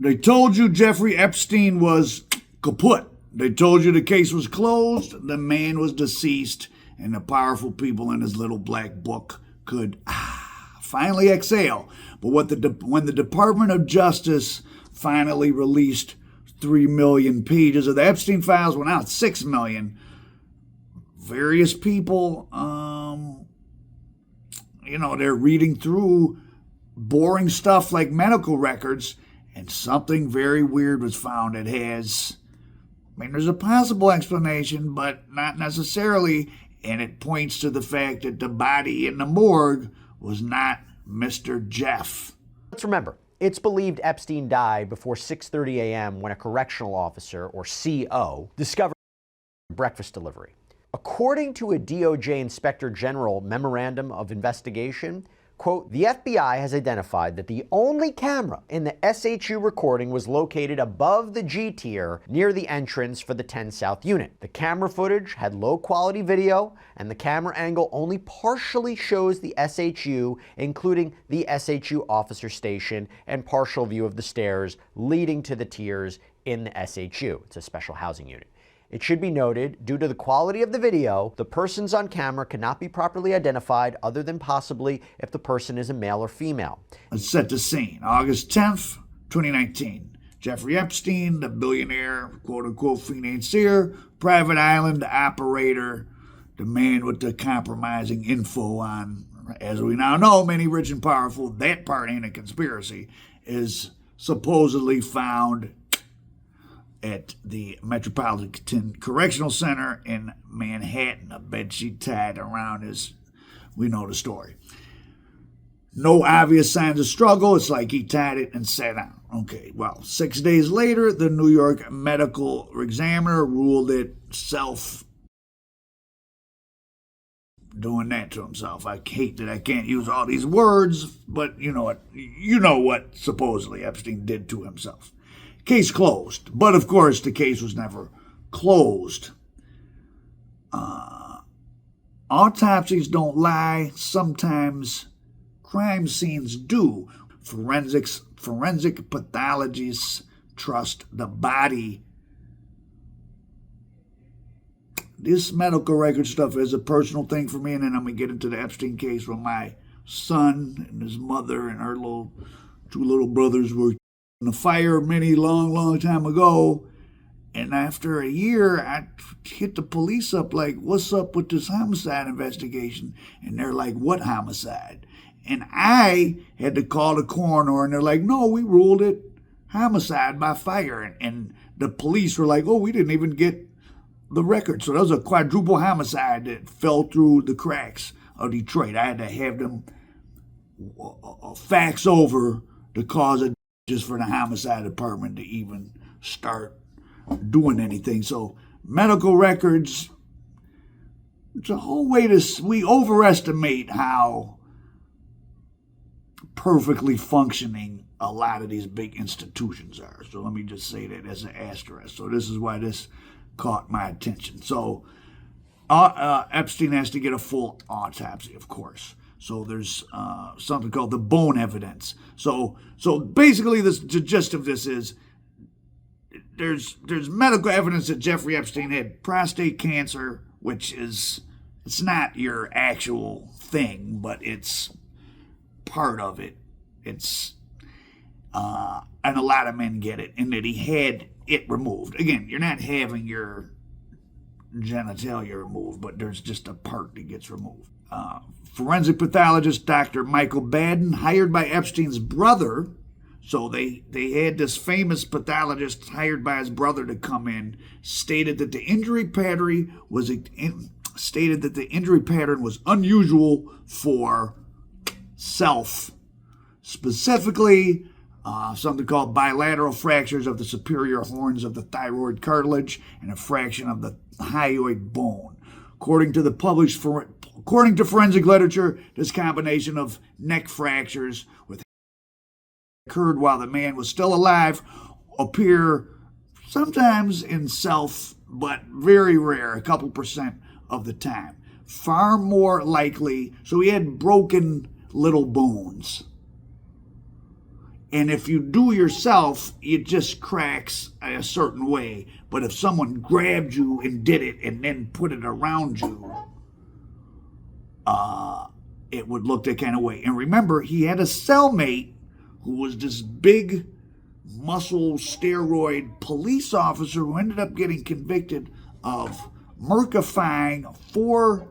They told you Jeffrey Epstein was kaput. They told you the case was closed, the man was deceased, and the powerful people in his little black book could finally exhale. But when the Department of Justice finally released 3 million pages of the Epstein files, went out 6 million, various people, they're reading through boring stuff like medical records, and something very weird was found. There's a possible explanation, but not necessarily, and it points to the fact that the body in the morgue was not Mr. Jeff. Let's remember, it's believed Epstein died before 6:30 a.m. when a correctional officer, or CO, discovered breakfast delivery. According to a DOJ Inspector General memorandum of investigation, quote, the FBI has identified that the only camera in the SHU recording was located above the G tier near the entrance for the 10 South unit. The camera footage had low quality video, and the camera angle only partially shows the SHU, including the SHU officer station and partial view of the stairs leading to the tiers in the SHU. It's a special housing unit. It should be noted, due to the quality of the video, the persons on camera cannot be properly identified other than possibly if the person is a male or female. Let's set the scene. August 10th, 2019. Jeffrey Epstein, the billionaire, quote-unquote financier, private island operator, the man with the compromising info on, as we now know, many rich and powerful, that part ain't a conspiracy, is supposedly found at the Metropolitan Correctional Center in Manhattan. A bedsheet tied around we know the story. No obvious signs of struggle. It's like he tied it and sat down. Okay, well, 6 days later, the New York Medical Examiner ruled it doing that to himself. I hate that I can't use all these words, but you know what supposedly Epstein did to himself. Case closed. But of course, the case was never closed. Autopsies don't lie. Sometimes crime scenes do. Forensic pathologists trust the body. This medical record stuff is a personal thing for me, and then I'm going to get into the Epstein case where my son and his mother and her two little brothers were in the fire long time ago. And after a year, I hit the police up like, what's up with this homicide investigation? And they're like, what homicide? And I had to call the coroner, and they're like, no, we ruled it homicide by fire. And the police were like, oh, we didn't even get the record. So that was a quadruple homicide that fell through the cracks of Detroit. I had to have them fax over the cause of just for the homicide department to even start doing anything. So medical records, it's a whole way we overestimate how perfectly functioning a lot of these big institutions are. So let me just say that as an asterisk. So this is why this caught my attention. So Epstein has to get a full autopsy, of course. So there's something called the bone evidence. So basically, the gist of this is there's medical evidence that Jeffrey Epstein had prostate cancer, which it's not your actual thing, but it's part of it. It's and a lot of men get it, and that he had it removed. Again, you're not having your genitalia removed, but there's just a part that gets removed. Forensic pathologist Dr. Michael Baden, hired by Epstein's brother. So they had this famous pathologist hired by his brother to come in, stated that the injury pattern was unusual for self, specifically something called bilateral fractures of the superior horns of the thyroid cartilage and a fraction of the hyoid bone. According to forensic literature, this combination of neck fractures with occurred while the man was still alive appear sometimes in self, but very rare, a couple percent of the time. Far more likely, so he had broken little bones And if you do yourself, it just cracks a certain way. But if someone grabbed you and did it and then put it around you, it would look that kind of way. And remember, he had a cellmate who was this big muscle steroid police officer who ended up getting convicted of murkifying 4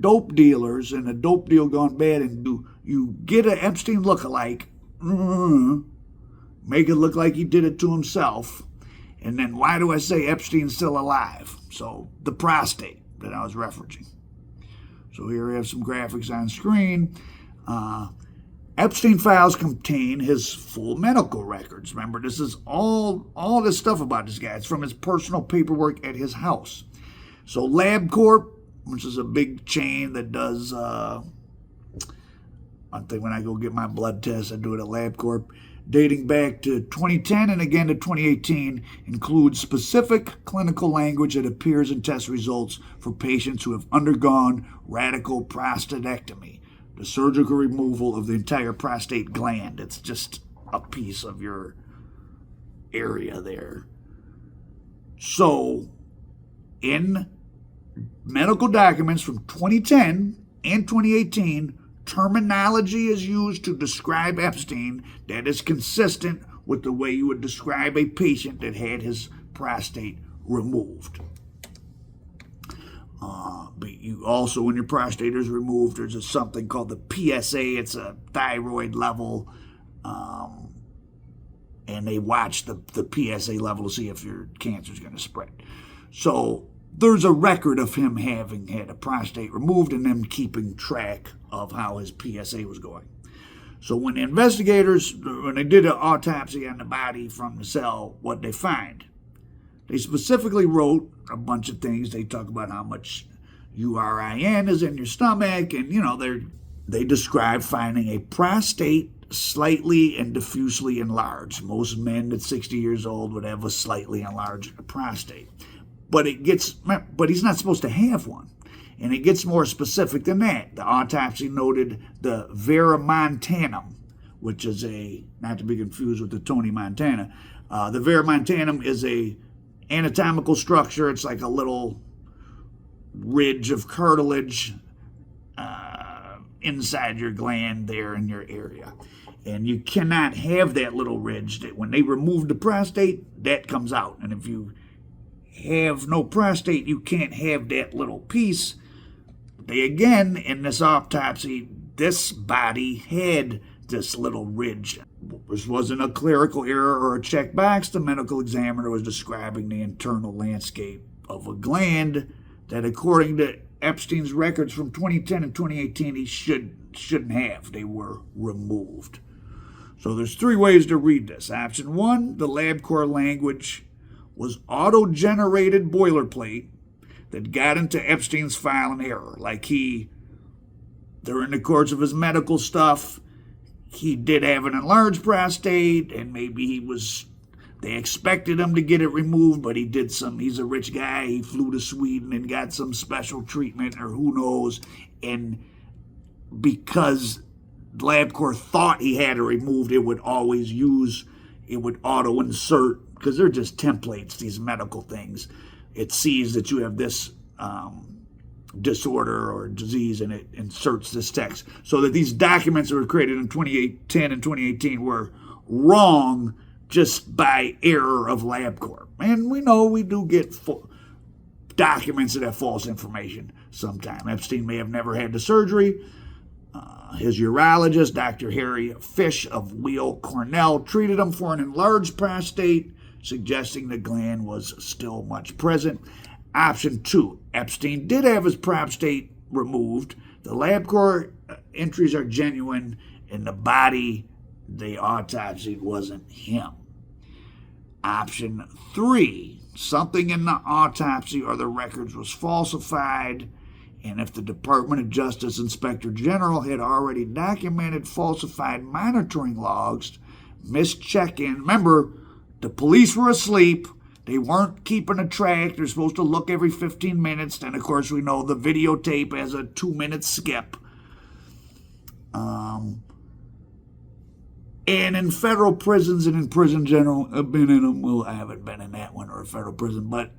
dope dealers and a dope deal gone bad, and you get an Epstein lookalike, make it look like he did it to himself, and then why do I say Epstein's still alive? So the prostate that I was referencing. So here we have some graphics on screen. Epstein files contain his full medical records. Remember, this is all this stuff about this guy. It's from his personal paperwork at his house. So LabCorp, which is a big chain that does, I think when I go get my blood test, I do it at LabCorp, dating back to 2010 and again to 2018, includes specific clinical language that appears in test results for patients who have undergone radical prostatectomy, the surgical removal of the entire prostate gland. It's just a piece of your area there. So, in medical documents from 2010 and 2018, terminology is used to describe Epstein that is consistent with the way you would describe a patient that had his prostate removed. But you also, when your prostate is removed, there's something called the PSA. It's a thyroid level, and they watch the PSA level to see if your cancer is going to spread. So there's a record of him having had a prostate removed and them keeping track of how his PSA was going. So when the investigators, when they did an autopsy on the body from the cell, what they find? They specifically wrote a bunch of things. They talk about how much urine is in your stomach, and they describe finding a prostate slightly and diffusely enlarged. Most men at 60 years old would have a slightly enlarged prostate. But he's not supposed to have one. And it gets more specific than that. The autopsy noted the verumontanum, which is not to be confused with the Tony Montana. The verumontanum is a anatomical structure. It's like a little ridge of cartilage inside your gland there in your area. And you cannot have that little ridge. When they remove the prostate, that comes out. And if you have no prostate, you can't have that little piece. They again, in this autopsy, this body had this little ridge. This wasn't a clerical error or a checkbox. The medical examiner was describing the internal landscape of a gland that, according to Epstein's records from 2010 and 2018, he shouldn't have. They were removed. So there's 3 ways to read this. Option 1, the LabCorp language was auto-generated boilerplate that got into Epstein's file in error. Like during the course of his medical stuff, he did have an enlarged prostate, and maybe they expected him to get it removed, but he's a rich guy, he flew to Sweden and got some special treatment, or who knows, and because LabCorp thought he had it removed, it would auto-insert, because they're just templates, these medical things. It sees that you have this disorder or disease, and it inserts this text. So that these documents that were created in 2010 and 2018 were wrong just by error of LabCorp. And we know we do get documents that have false information sometime. Epstein may have never had the surgery. His urologist, Dr. Harry Fish of Weill Cornell, treated him for an enlarged prostate, suggesting the gland was still much present. Option 2, Epstein did have his prostate removed. The LabCorp entries are genuine, and the body they autopsied wasn't him. Option 3, something in the autopsy or the records was falsified, and if the Department of Justice Inspector General had already documented falsified monitoring logs, missed check-in. Remember, the police were asleep. They weren't keeping a track. They're supposed to look every 15 minutes. Then, of course, we know the videotape has a 2-minute skip. And in federal prisons and in prison general, I've been in them. Well, I haven't been in that one or a federal prison, but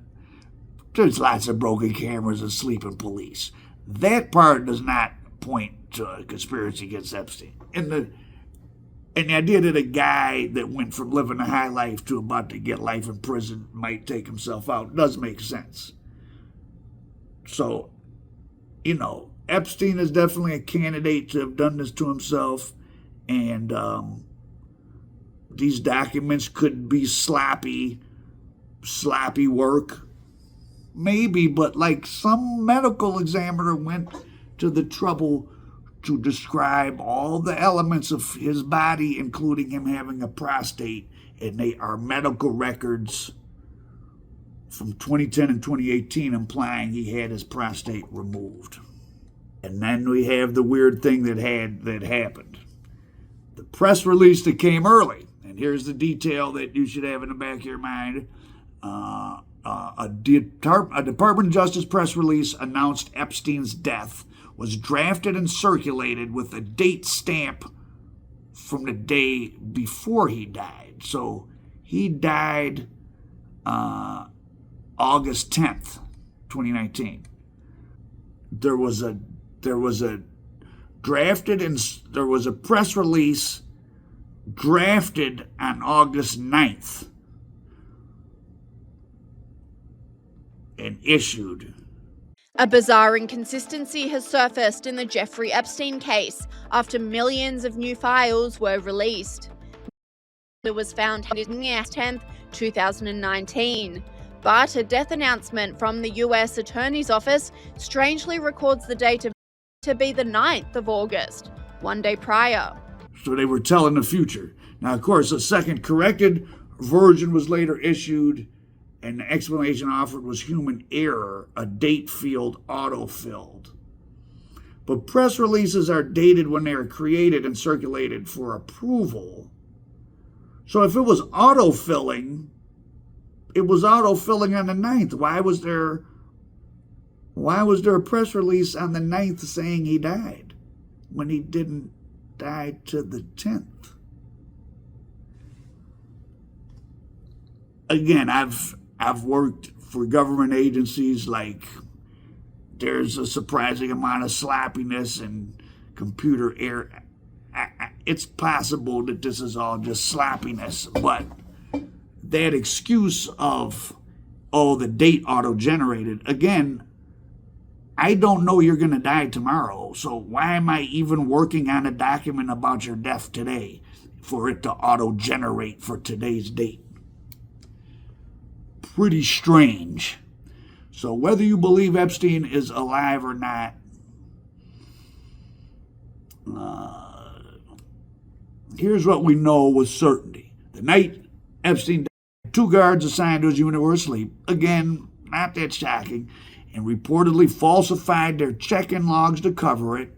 there's lots of broken cameras and sleeping police. That part does not point to a conspiracy against Epstein. And the idea that a guy that went from living a high life to about to get life in prison might take himself out does make sense. So, Epstein is definitely a candidate to have done this to himself. And these documents could be sloppy work. Maybe, but like some medical examiner went to the trouble to describe all the elements of his body, including him having a prostate, and they are medical records from 2010 and 2018 implying he had his prostate removed. And then we have the weird thing that happened. The press release that came early, and here's the detail that you should have in the back of your mind. A Department of Justice press release announced Epstein's death was drafted and circulated with a date stamp from the day before he died. So he died August 10th, 2019. There was a press release drafted on August 9th and issued. A bizarre inconsistency has surfaced in the Jeffrey Epstein case after millions of new files were released. It was found on August 10th, 2019. But a death announcement from the US Attorney's Office strangely records the date to be the 9th of August, one day prior. So they were telling the future. Now, of course, a second corrected version was later issued, and the explanation offered was human error, a date field auto-filled. But press releases are dated when they are created and circulated for approval. So if it was auto-filling, it was auto-filling on the 9th. Why was there a press release on the 9th saying he died when he didn't die to the 10th? Again, I've worked for government agencies. Like, there's a surprising amount of sloppiness and computer error. It's possible that this is all just sloppiness, but that excuse of, the date auto-generated, again, I don't know you're going to die tomorrow, so why am I even working on a document about your death today for it to auto-generate for today's date? Pretty strange. So whether you believe Epstein is alive or not, here's what we know with certainty. The night Epstein died, 2 guards assigned to his unit were asleep. Again, not that shocking. And reportedly falsified their check-in logs to cover it.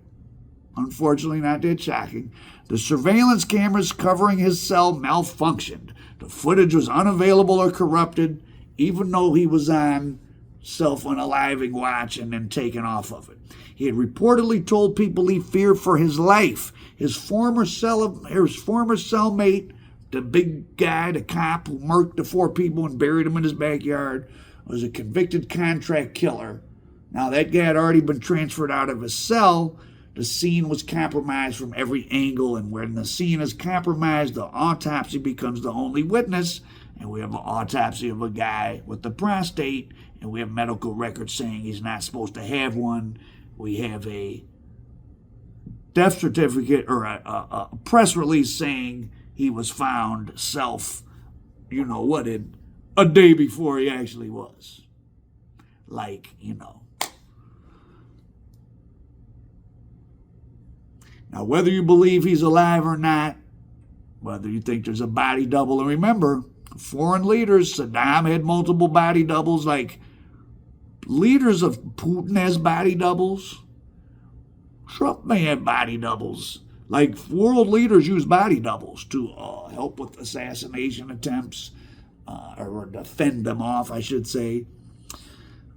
Unfortunately, not that shocking. The surveillance cameras covering his cell malfunctioned. The footage was unavailable or corrupted, even though he was on self-unaliving watch and then taken off of it. He had reportedly told people he feared for his life. His former cellmate, the big guy, the cop who murked the 4 people and buried them in his backyard, was a convicted contract killer. Now, that guy had already been transferred out of his cell. The scene was compromised from every angle, and when the scene is compromised, the autopsy becomes the only witness, and we have an autopsy of a guy with the prostate, and we have medical records saying he's not supposed to have one. We have a death certificate or a press release saying he was found self-whatted a day before he actually was. Now, whether you believe he's alive or not, whether you think there's a body double, and remember, foreign leaders, Saddam had multiple body doubles, like leaders of Putin has body doubles. Trump may have body doubles. Like, world leaders use body doubles to help with assassination attempts, or defend them off, I should say,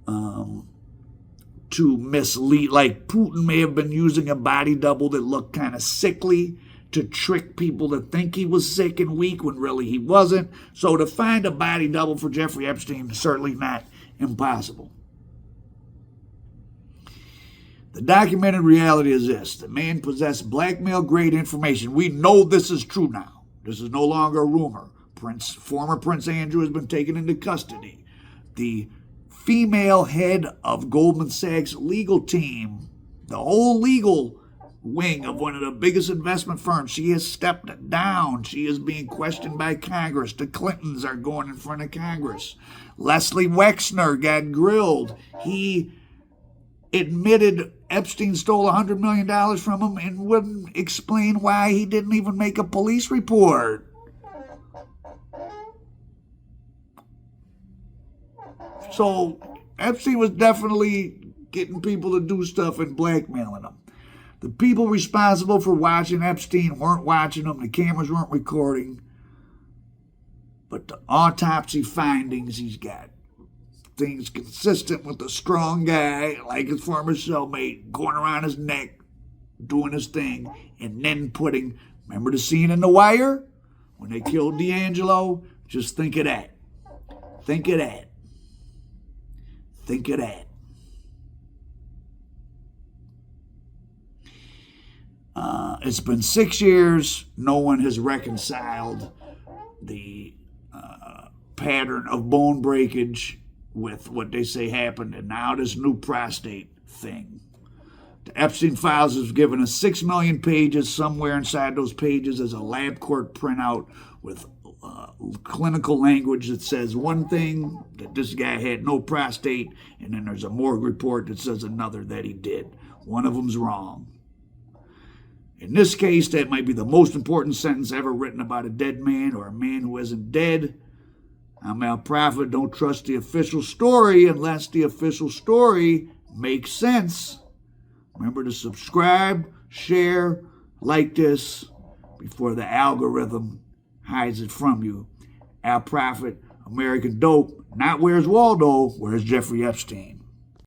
to mislead. Like, Putin may have been using a body double that looked kind of sickly to trick people to think he was sick and weak when really he wasn't. So to find a body double for Jeffrey Epstein is certainly not impossible. The documented reality is this. The man possessed blackmail-grade information. We know this is true now. This is no longer a rumor. Former Prince Andrew has been taken into custody. The female head of Goldman Sachs legal team, the whole legal wing of one of the biggest investment firms, she has stepped down. She is being questioned by Congress. The Clintons are going in front of Congress. Leslie Wexner got grilled. He admitted Epstein stole $100 million from him and wouldn't explain why he didn't even make a police report. So Epstein was definitely getting people to do stuff and blackmailing them. The people responsible for watching Epstein weren't watching him. The cameras weren't recording. But the autopsy findings, he's got things consistent with a strong guy, like his former cellmate, going around his neck, doing his thing, and then putting, remember the scene in The Wire? When they killed D'Angelo? Just think of that. Think of that. Think of that. It's been 6 years. No one has reconciled the pattern of bone breakage with what they say happened, and now this new prostate thing. The Epstein files has given us 6 million pages. Somewhere inside those pages is a lab court printout with clinical language that says one thing, that this guy had no prostate, and then there's a morgue report that says another that he did. One of them's wrong. In this case, that might be the most important sentence ever written about a dead man or a man who isn't dead. I'm Al Prophet. Don't trust the official story unless the official story makes sense. Remember to subscribe, share, like this before the algorithm hides it from you. Al Prophet, American Dope. Not Where's Waldo, where's Jeffrey Epstein?